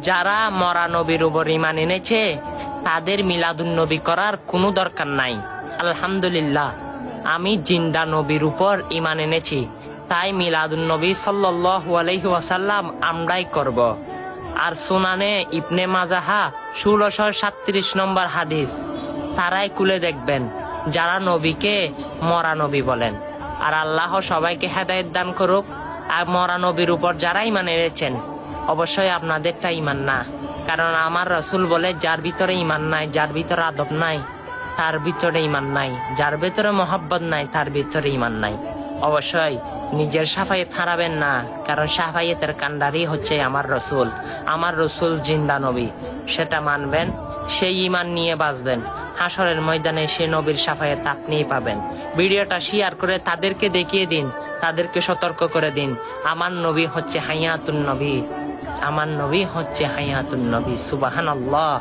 যারা মরা নবীর উপর ঈমান এনেছে তাদের মিলাদুন নবী করার কোনো দরকার নাই। আলহামদুলিল্লাহ, আমি জিন্দা নবীর উপর ঈমান এনেছি, তাই মিলাদুন নবী সাল্লাল্লাহু আলাইহি ওয়াসাল্লাম আমরাই করব। আর সুনানে ইবনে মাজাহা 1637 নম্বর হাদিস, তারাই খুলে দেখবেন যারা নবীকে মরা নবী বলেন। আর আল্লাহ সবাইকে হেদায়েত দান করুক। আর মরা নবীর উপর যারা ঈমান এনেছেন, অবশ্যই আপনাদেরটা ঈমান না, কারণ আমার রাসূল বলে যার ভিতরে ঈমান নাই, যার ভিতরে আদব নাই, তার ভিতরে ঈমান নাই, যার ভিতরে মহব্বত নাই, তার ভিতরে ঈমান নাই। অবশ্যই নিজের সাফায়েত হারাবেন না, কারণ সাফায়েতের কান্ডারি হচ্ছে আমার রাসূল। আমার রাসূল জিন্দা নবী, সেটা মানবেন, সেই ঈমান নিয়ে বাঁচবেন। হাসরের ময়দানে সে নবীর সাফায়েত আপনিই পাবেন। ভিডিওটা শেয়ার করে তাদেরকে দেখিয়ে দিন, তাদেরকে সতর্ক করে দিন, আমার নবী হচ্ছে হায়াতুন নবী, আমার নবী হচ্ছে হায়াতুন নবী। সুবহানাল্লাহ।